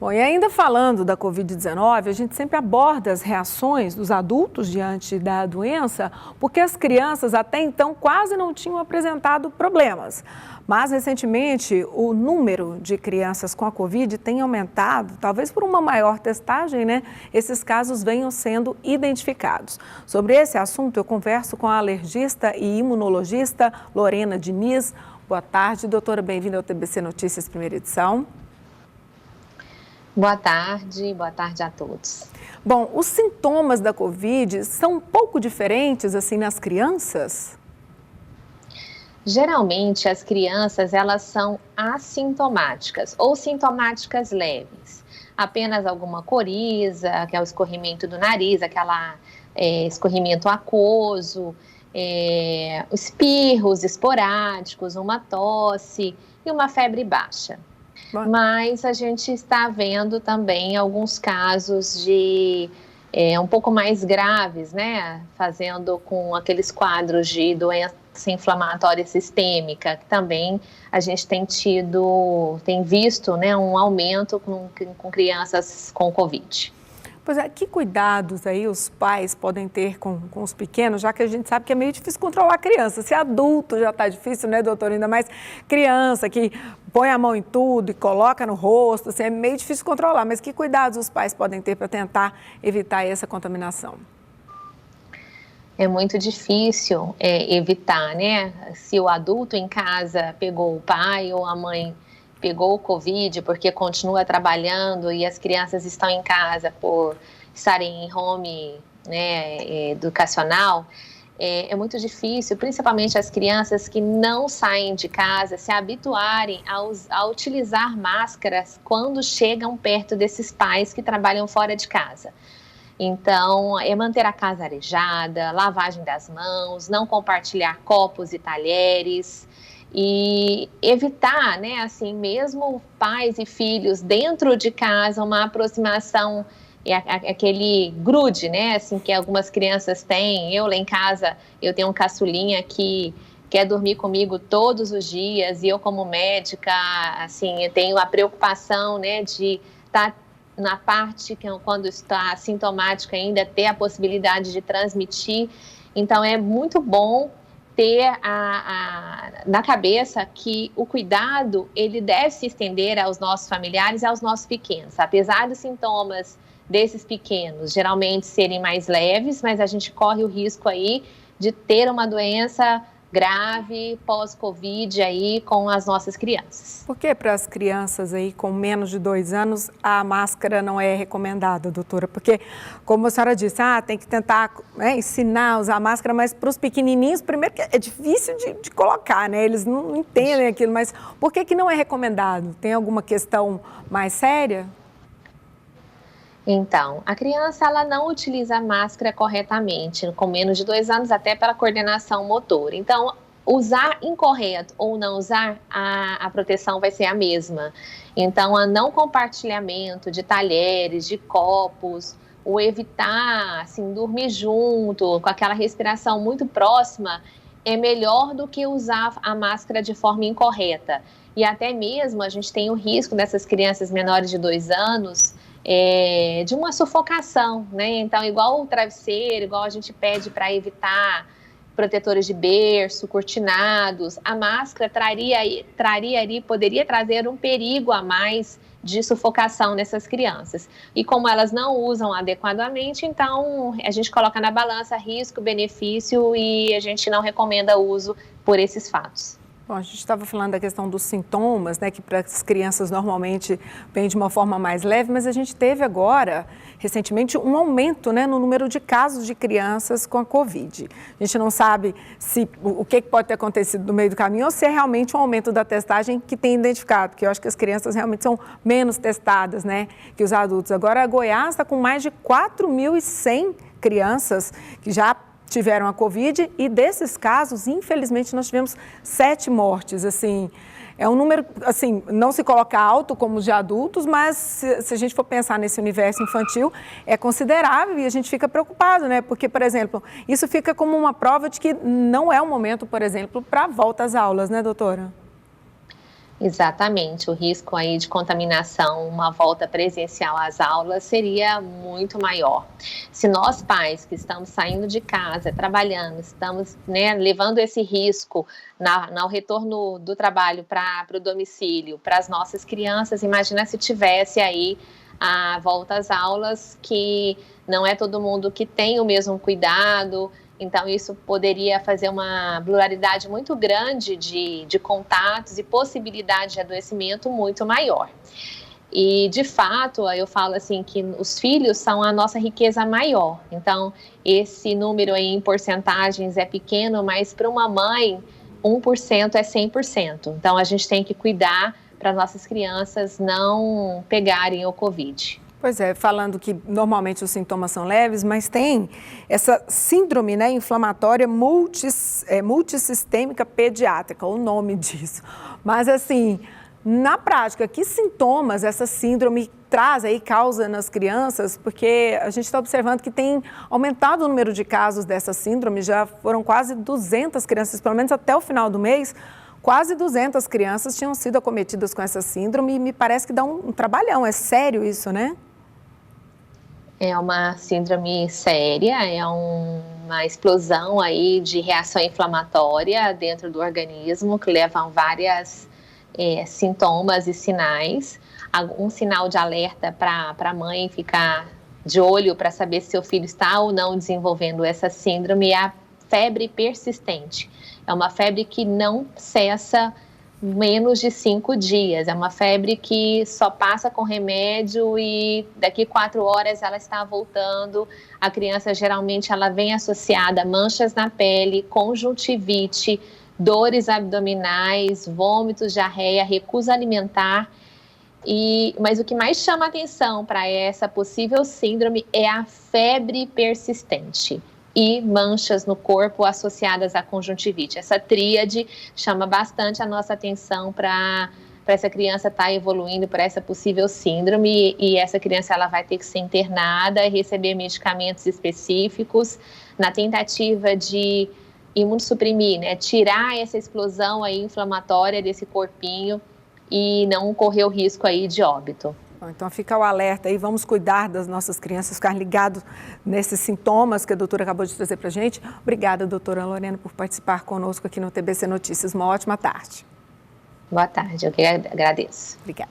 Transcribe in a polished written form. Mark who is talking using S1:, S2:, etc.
S1: Bom, e ainda falando da Covid-19, a gente sempre aborda as reações dos adultos diante da doença, porque as crianças até então quase não tinham apresentado problemas. Mas, recentemente, o número de crianças com a Covid tem aumentado, talvez por uma maior testagem, né? Esses casos venham sendo identificados. Sobre esse assunto, eu converso com a alergista e imunologista Lorena Diniz. Boa tarde, doutora. Bem-vinda ao TBC Notícias, primeira edição.
S2: Boa tarde a todos.
S1: Bom, os sintomas da Covid são um pouco diferentes assim nas crianças?
S2: Geralmente as crianças elas são assintomáticas ou sintomáticas leves. Apenas alguma coriza, que é o escorrimento do nariz, escorrimento aquoso, espirros esporádicos, uma tosse e uma febre baixa. Mas a gente está vendo também alguns casos de um pouco mais graves, né? Fazendo com aqueles quadros de doença inflamatória sistêmica, que também a gente tem visto, né, um aumento com crianças com Covid.
S1: Pois é, que cuidados aí os pais podem ter com os pequenos, já que a gente sabe que é meio difícil controlar a criança. Se adulto já está difícil, né, doutor? Ainda mais criança que põe a mão em tudo e coloca no rosto, assim, é meio difícil controlar. Mas que cuidados os pais podem ter para tentar evitar essa contaminação?
S2: É muito difícil evitar, né? Se o adulto em casa pegou o pai ou a mãe pegou o Covid porque continua trabalhando e as crianças estão em casa por estarem em home, né, educacional, é muito difícil, principalmente as crianças que não saem de casa, se habituarem a utilizar máscaras quando chegam perto desses pais que trabalham fora de casa. Então, é manter a casa arejada, lavagem das mãos, não compartilhar copos e talheres e evitar, né, assim, mesmo pais e filhos dentro de casa, uma aproximação, aquele grude, né, assim, que algumas crianças têm. Eu lá em casa, eu tenho um caçulinha que quer dormir comigo todos os dias e eu como médica, assim, eu tenho a preocupação, né, de estar na parte que quando está sintomática ainda ter a possibilidade de transmitir. Então é muito bom ter na cabeça que o cuidado ele deve se estender aos nossos familiares e aos nossos pequenos. Apesar dos sintomas desses pequenos geralmente serem mais leves, mas a gente corre o risco aí de ter uma doença grave pós-Covid aí com as nossas crianças.
S1: Por que para as crianças aí com menos de 2 anos a máscara não é recomendada, doutora? Porque, como a senhora disse, tem que tentar ensinar a usar máscara, mas para os pequenininhos, primeiro que é difícil de colocar, né? Eles não entendem aquilo, mas por que não é recomendado? Tem alguma questão mais séria?
S2: Então, a criança ela não utiliza a máscara corretamente, com menos de 2 anos, até pela coordenação motora. Então, usar incorreto ou não usar, a proteção vai ser a mesma. Então, a não compartilhamento de talheres, de copos, o evitar, assim, dormir junto, com aquela respiração muito próxima, é melhor do que usar a máscara de forma incorreta. E até mesmo a gente tem o risco dessas crianças menores de 2 anos, de uma sufocação, né? Então, igual o travesseiro, igual a gente pede para evitar protetores de berço, cortinados, a máscara poderia trazer um perigo a mais de sufocação nessas crianças. E como elas não usam adequadamente, então a gente coloca na balança risco-benefício e a gente não recomenda o uso por esses fatos.
S1: Bom, a gente estava falando da questão dos sintomas, né, que para as crianças normalmente vem de uma forma mais leve, mas a gente teve agora, recentemente, um aumento, né, no número de casos de crianças com a Covid. A gente não sabe o que pode ter acontecido no meio do caminho ou se é realmente um aumento da testagem que tem identificado, porque eu acho que as crianças realmente são menos testadas, né, que os adultos. Agora, a Goiás está com mais de 4.100 crianças que já tiveram a Covid e desses casos, infelizmente, nós tivemos 7 mortes, assim, é um número, assim, não se coloca alto como os de adultos, mas se a gente for pensar nesse universo infantil, é considerável e a gente fica preocupado, né, porque, por exemplo, isso fica como uma prova de que não é o momento, por exemplo, para a volta às aulas, né, doutora?
S2: Exatamente, o risco aí de contaminação, uma volta presencial às aulas seria muito maior. Se nós pais que estamos saindo de casa, trabalhando, estamos, né, levando esse risco no retorno do trabalho para o domicílio, para as nossas crianças, imagina se tivesse aí a volta às aulas, que não é todo mundo que tem o mesmo cuidado. Então, isso poderia fazer uma pluralidade muito grande de contatos e possibilidade de adoecimento muito maior. E, de fato, eu falo assim que os filhos são a nossa riqueza maior. Então, esse número aí em porcentagens é pequeno, mas para uma mãe, 1% é 100%. Então, a gente tem que cuidar para nossas crianças não pegarem o Covid.
S1: Pois é, falando que normalmente os sintomas são leves, mas tem essa síndrome, né, inflamatória multissistêmica pediátrica, o nome disso. Mas assim, na prática, que sintomas essa síndrome traz aí, causa nas crianças? Porque a gente está observando que tem aumentado o número de casos dessa síndrome, já foram quase 200 crianças, pelo menos até o final do mês, quase 200 crianças tinham sido acometidas com essa síndrome e me parece que dá um trabalhão, é sério isso, né?
S2: É uma síndrome séria, é uma explosão aí de reação inflamatória dentro do organismo, que levam vários sintomas e sinais. Um sinal de alerta para a mãe ficar de olho para saber se seu filho está ou não desenvolvendo essa síndrome é a febre persistente. É uma febre que não cessa menos de 5 dias. É uma febre que só passa com remédio e daqui 4 horas ela está voltando. A criança geralmente ela vem associada a manchas na pele, conjuntivite, dores abdominais, vômitos, diarreia, recusa alimentar. Mas o que mais chama atenção para essa possível síndrome é a febre persistente e manchas no corpo associadas à conjuntivite. Essa tríade chama bastante a nossa atenção para essa criança estar evoluindo para essa possível síndrome, e essa criança ela vai ter que ser internada e receber medicamentos específicos na tentativa de imunossuprimir, né? Tirar essa explosão aí inflamatória desse corpinho e não correr o risco aí de óbito.
S1: Então fica o alerta aí, vamos cuidar das nossas crianças, ficar ligados nesses sintomas que a doutora acabou de trazer para a gente. Obrigada, doutora Lorena, por participar conosco aqui no TBC Notícias. Uma ótima tarde.
S2: Boa tarde, eu que agradeço.
S1: Obrigada.